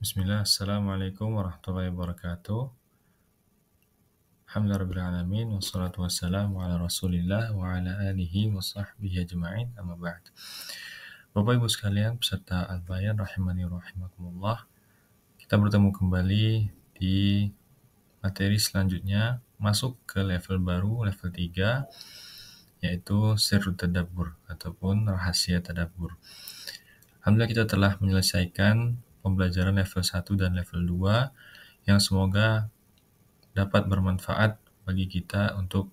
Bismillah, Assalamualaikum warahmatullahi wabarakatuh. Alhamdulillahirabbil alamin wassalatu wassalamu ala Rasulillah wa ala alihi wa sahbihi ajma'in. Amma ba'd. Bapak Ibu sekalian peserta Al-Bayan rahimani wa rahimakumullah. Kita bertemu kembali di materi selanjutnya, masuk ke level baru, level 3, yaitu Sirrut Tadabbur ataupun rahasia tadabbur. Alhamdulillah kita telah menyelesaikan pembelajaran level 1 dan level 2 yang semoga dapat bermanfaat bagi kita untuk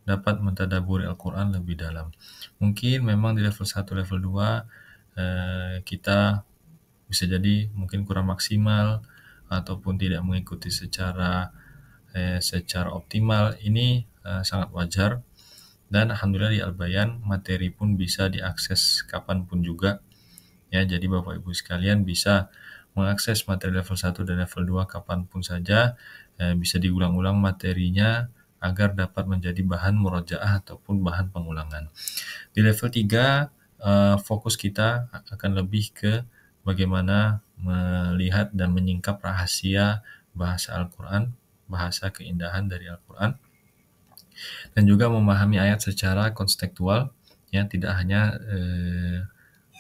dapat mentadaburi Al-Quran lebih dalam. Mungkin memang di level 1, level 2 kita bisa jadi mungkin kurang maksimal ataupun tidak mengikuti secara optimal. Ini sangat wajar, dan alhamdulillah di Al-Bayan materi pun bisa diakses kapanpun juga. Ya, jadi Bapak Ibu sekalian bisa mengakses materi level 1 dan level 2 kapanpun saja, bisa diulang-ulang materinya agar dapat menjadi bahan murojaah ataupun bahan pengulangan. Di level 3, fokus kita akan lebih ke bagaimana melihat dan menyingkap rahasia bahasa Al-Quran, bahasa keindahan dari Al-Quran, dan juga memahami ayat secara kontekstual, ya, tidak hanya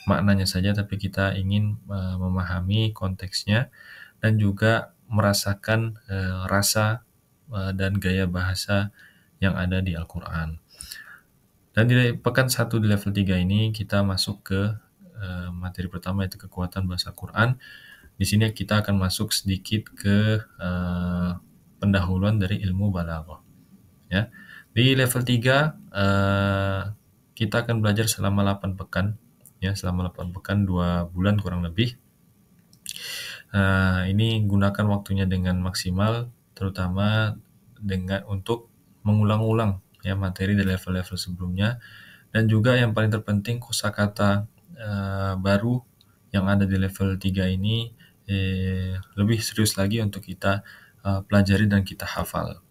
maknanya saja, tapi kita ingin memahami konteksnya dan juga merasakan rasa dan gaya bahasa yang ada di Al-Quran. Dan di pekan 1 di level 3 ini kita masuk ke materi pertama, yaitu kekuatan bahasa Al-Quran. Di sini kita akan masuk sedikit ke pendahuluan dari ilmu balaghah. Ya. Di level 3 kita akan belajar selama 8 pekan. Ya, selama 8 pekan, 2 bulan kurang lebih. Ini gunakan waktunya dengan maksimal, terutama untuk mengulang-ulang ya materi dari level-level sebelumnya, dan juga yang paling terpenting kosakata baru yang ada di level 3 ini lebih serius lagi untuk kita pelajari dan kita hafal.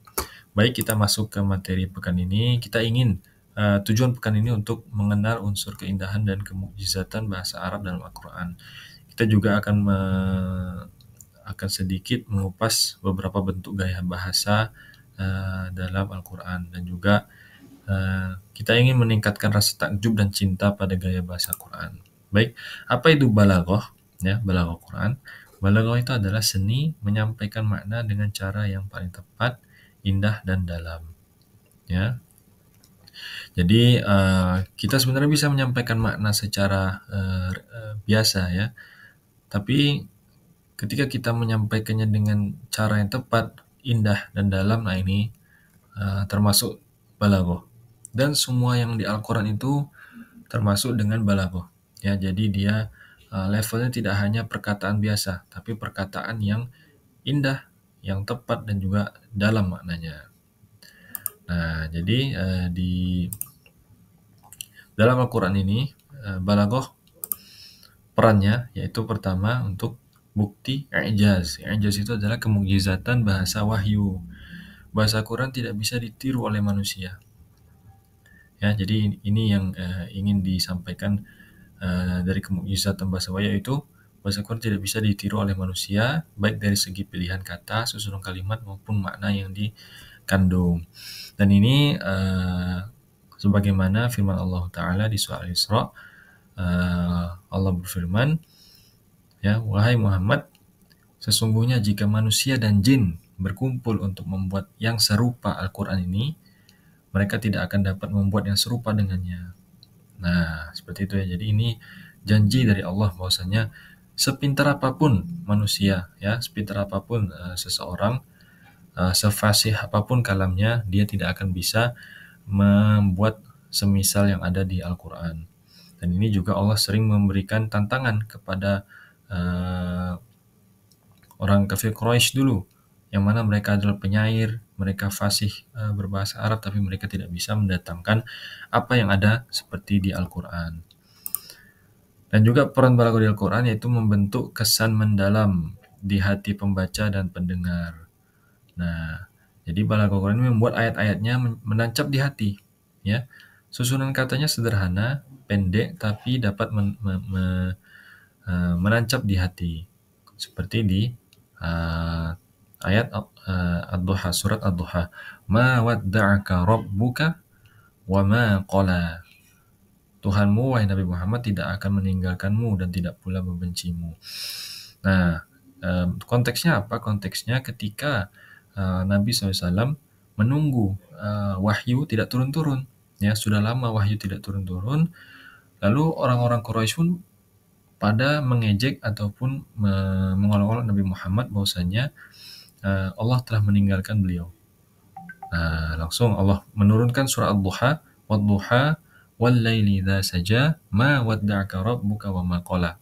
Baik, kita masuk ke materi pekan ini. Kita ingin tujuan pekan ini untuk mengenal unsur keindahan dan kemukjizatan bahasa Arab dalam Al-Quran. Kita juga akan sedikit mengupas beberapa bentuk gaya bahasa dalam Al-Quran, dan juga kita ingin meningkatkan rasa takjub dan cinta pada gaya bahasa Al-Quran. Baik, apa itu balaghah? Ya, balaghah Quran. Balaghah itu adalah seni menyampaikan makna dengan cara yang paling tepat, indah dan dalam. Ya. Jadi kita sebenarnya bisa menyampaikan makna secara biasa ya, tapi ketika kita menyampaikannya dengan cara yang tepat, indah dan dalam, nah ini termasuk balaghah. Dan semua yang di Al-Quran itu termasuk dengan balaghah. Ya, jadi dia levelnya tidak hanya perkataan biasa, tapi perkataan yang indah, yang tepat dan juga dalam maknanya. Nah, jadi di dalam Al-Quran ini balaghah perannya yaitu pertama untuk bukti i'jaz. I'jaz itu adalah kemukjizatan bahasa wahyu. Bahasa Quran tidak bisa ditiru oleh manusia. Ya, jadi ini yang ingin disampaikan dari kemukjizatan bahasa wahyu, yaitu bahasa Quran tidak bisa ditiru oleh manusia, baik dari segi pilihan kata, susunan kalimat maupun makna yang dikandung. Dan ini sebagaimana firman Allah Ta'ala di surah Al-Isra. Allah berfirman, ya, wahai Muhammad, sesungguhnya jika manusia dan jin berkumpul untuk membuat yang serupa Al-Quran ini, mereka tidak akan dapat membuat yang serupa dengannya. Nah, seperti itu ya. Jadi ini janji dari Allah bahwasanya sepintar apapun manusia, ya, sepintar apapun seseorang, sefasih apapun kalamnya, dia tidak akan bisa membuat semisal yang ada di Al-Quran. Dan ini juga Allah sering memberikan tantangan kepada orang kafir Quraisy dulu, yang mana mereka adalah penyair, mereka fasih berbahasa Arab, tapi mereka tidak bisa mendatangkan apa yang ada seperti di Al-Quran. Dan juga peran balaghah di Al-Quran yaitu membentuk kesan mendalam di hati pembaca dan pendengar. Nah, jadi balaghah Quran ini membuat ayat-ayatnya menancap di hati. Ya, susunan katanya sederhana, pendek, tapi dapat menancap di hati. seperti di ayat Ad-Duha, surat Ad-Duha, ma wadda'aka rabbuka wa ma qala. Tuhanmu, wahai Nabi Muhammad, tidak akan meninggalkanmu dan tidak pula membencimu. Nah, konteksnya apa? Konteksnya ketika Nabi SAW menunggu wahyu tidak turun-turun. Ya, sudah lama wahyu tidak turun-turun. Lalu orang-orang Quraisy pun pada mengejek ataupun mengolok-olok Nabi Muhammad bahwasanya Allah telah meninggalkan beliau. Nah, langsung Allah menurunkan surah Ad-Duha, wad-duha wal-laili idza saja ma wadda'aka rabbuka wa ma qala.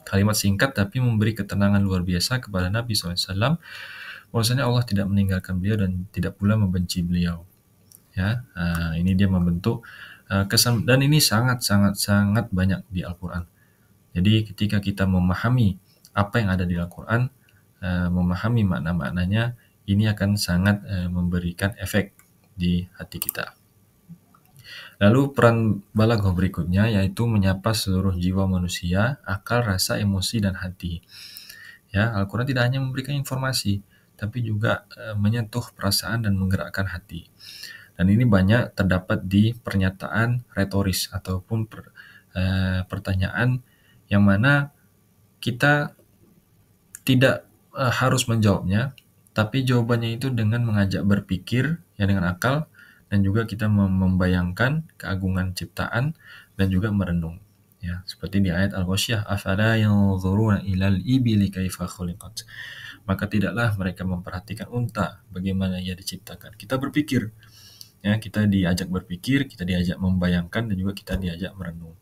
Kalimat singkat tapi memberi ketenangan luar biasa kepada Nabi SAW bahwasanya Allah tidak meninggalkan beliau dan tidak pula membenci beliau. Ya, ini dia membentuk kesan, dan ini sangat banyak di Al-Quran. Jadi ketika kita memahami apa yang ada di Al-Quran, memahami makna-maknanya, ini akan sangat memberikan efek di hati kita. Lalu peran balaghah berikutnya yaitu menyapa seluruh jiwa manusia, akal, rasa, emosi, dan hati. Ya, Al-Quran tidak hanya memberikan informasi, tapi juga menyentuh perasaan dan menggerakkan hati. Dan ini banyak terdapat di pernyataan retoris ataupun pertanyaan yang mana kita tidak harus menjawabnya, tapi jawabannya itu dengan mengajak berpikir, ya dengan akal, dan juga kita membayangkan keagungan ciptaan dan juga merenung. Ya, seperti di ayat Al-Ghasyiyah, afala yanzuruna ilal ibili kaifa khuliqat. Maka tidaklah mereka memperhatikan unta bagaimana ia diciptakan. Kita berpikir, ya, kita diajak berpikir, kita diajak membayangkan, dan juga kita diajak merenung.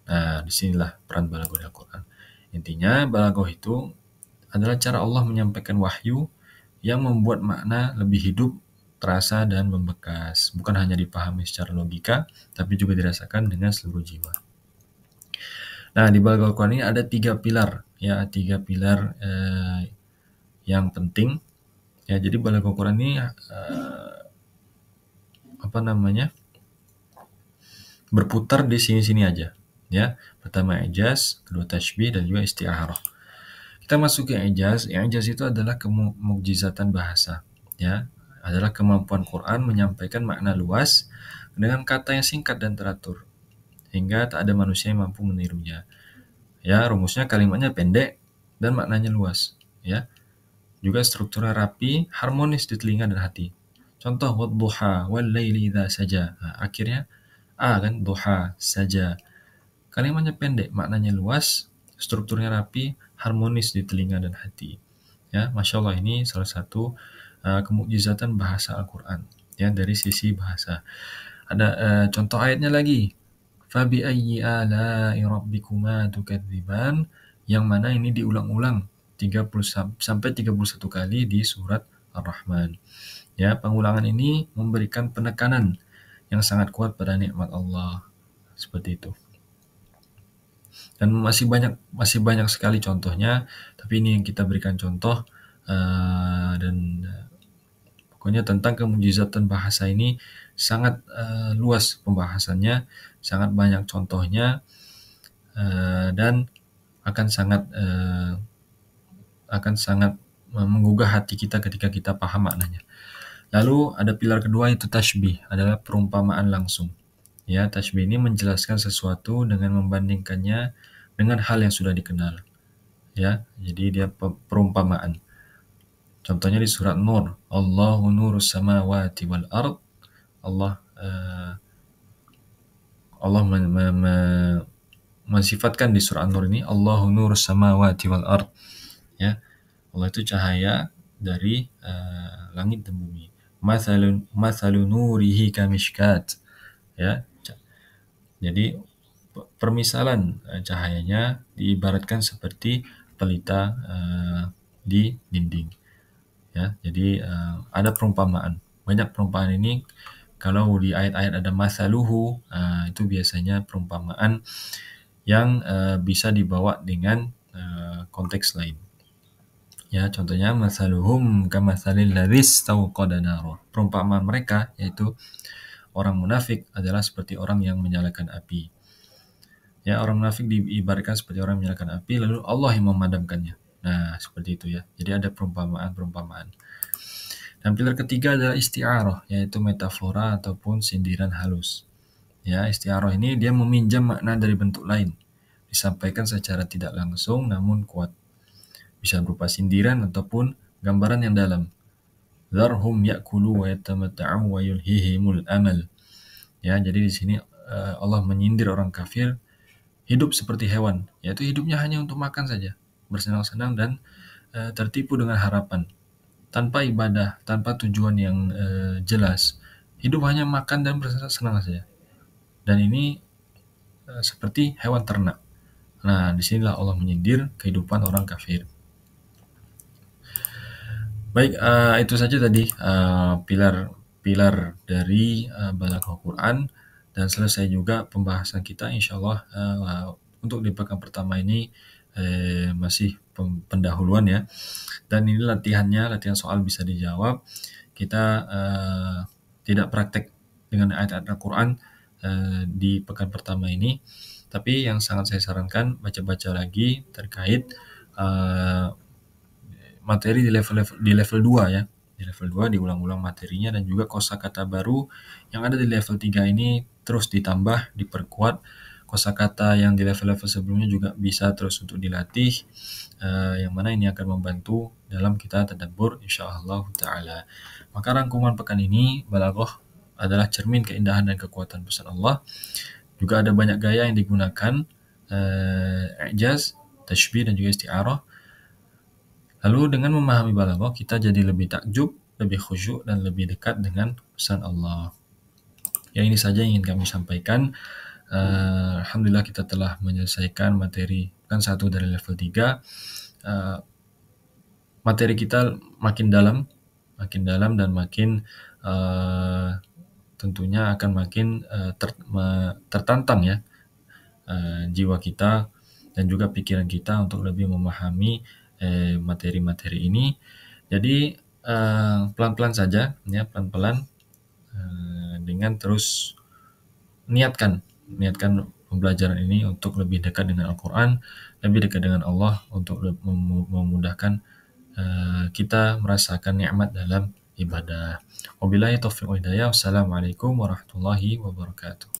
Nah, disinilah peran balaghah Al-Quran. Intinya, balaghah itu adalah cara Allah menyampaikan wahyu yang membuat makna lebih hidup, terasa, dan membekas. Bukan hanya dipahami secara logika, tapi juga dirasakan dengan seluruh jiwa. Nah, di balaghah Al-Quran ini ada 3 pilar, ya, 3 pilar yang penting. Ya, jadi balaghah Al-Quran ini berputar di sini-sini aja. Ya, pertama ijaz, kedua tashbih, dan juga isti'arah. Kita masuk ke ijaz. Ijaz itu adalah kemukjizatan bahasa, ya, adalah kemampuan Quran menyampaikan makna luas dengan kata yang singkat dan teratur, hingga tak ada manusia yang mampu menirunya. Ya, rumusnya kalimatnya pendek dan maknanya luas, ya. Juga strukturnya rapi, harmonis di telinga dan hati. Contoh, wad-duha wal-laili idza saja. Nah, akhirnya kan, duha, saja. Kalimatnya pendek, maknanya luas, strukturnya rapi, harmonis di telinga dan hati. Ya, Masya Allah, ini salah satu kemukjizatan bahasa Al-Quran, ya, dari sisi bahasa. Ada contoh ayatnya lagi. Fabi ayyi ala'i rabbikuma tukadziban, yang mana ini diulang-ulang 30 sampai 31 kali di surat Ar-Rahman. Ya, pengulangan ini memberikan penekanan yang sangat kuat pada nikmat Allah. Seperti itu. Dan masih banyak sekali contohnya, tapi ini yang kita berikan contoh, dan pokoknya tentang kemujizatan bahasa ini sangat luas pembahasannya, sangat banyak contohnya, dan akan sangat menggugah hati kita ketika kita paham maknanya. Lalu ada pilar kedua, itu tashbih, adalah perumpamaan langsung. Ya, tashbih ini menjelaskan sesuatu dengan membandingkannya dengan hal yang sudah dikenal. Ya, jadi dia perumpamaan. Contohnya di surat Nur, Allahu nurus samawati wal ard. Allah mensifatkan di surat Nur ini, Allahu nurus samawati wal ard. Ya, Allah itu cahaya dari langit dan bumi. Mathalu nurihi kamishkat. Ya, jadi permisalan cahayanya diibaratkan seperti pelita di dinding. Ya, jadi ada perumpamaan. Banyak perumpamaan ini. Kalau di ayat-ayat ada masaluhu, itu biasanya perumpamaan yang bisa dibawa dengan konteks lain. Ya, contohnya masaluhum kamatsalil ladzis tauqada nara. Perumpamaan mereka yaitu orang munafik adalah seperti orang yang menyalakan api. Ya, orang munafik diibaratkan seperti orang yang menyalakan api, lalu Allah yang memadamkannya. Nah, seperti itu ya. Jadi ada perumpamaan-perumpamaan. Dan pilar ketiga adalah isti'arah, yaitu metafora ataupun sindiran halus. Ya, isti'arah ini dia meminjam makna dari bentuk lain, disampaikan secara tidak langsung namun kuat. Bisa berupa sindiran ataupun gambaran yang dalam. Dharhum ya'kulu wa yatamatta'u wa yulhihimul amal. Ya, jadi di sini Allah menyindir orang kafir hidup seperti hewan, yaitu hidupnya hanya untuk makan saja, bersenang-senang dan tertipu dengan harapan, tanpa ibadah, tanpa tujuan yang jelas. Hidup hanya makan dan bersenang-senang saja. Dan ini seperti hewan ternak. Nah, disinilah Allah menyindir kehidupan orang kafir. Baik, itu saja tadi pilar dari Balaghah Quran, dan selesai juga pembahasan kita. Insyaallah untuk di pekan pertama ini masih pendahuluan ya, dan ini latihan soal bisa dijawab. Kita tidak praktek dengan ayat-ayat Al-Quran di pekan pertama ini, tapi yang sangat saya sarankan baca-baca lagi terkait materi di level 2 ya. Di level 2 diulang-ulang materinya, dan juga kosakata baru yang ada di level 3 ini terus ditambah, diperkuat. Kosakata yang di level-level sebelumnya juga bisa terus untuk dilatih, yang mana ini akan membantu dalam kita tadabbur insyaallah taala. Maka rangkuman pekan ini, Balaghah adalah cermin keindahan dan kekuatan pesan Allah. Juga ada banyak gaya yang digunakan, i'jaz, tashbih, dan juga isti'arah. Lalu dengan memahami Balaghah, kita jadi lebih takjub, lebih khusyuk, dan lebih dekat dengan pesan Allah. Ya, ini saja yang ingin kami sampaikan. Alhamdulillah kita telah menyelesaikan materi pekan 1 dari level 3. Materi kita makin dalam dan makin tentunya akan makin tertantang ya, jiwa kita dan juga pikiran kita untuk lebih memahami materi-materi ini. Jadi pelan-pelan saja ya, pelan-pelan, dengan terus niatkan pembelajaran ini untuk lebih dekat dengan Al-Quran, lebih dekat dengan Allah, untuk memudahkan kita merasakan nikmat dalam ibadah. Wabillahi taufiq wal hidayah. Wassalamualaikum warahmatullahi wabarakatuh.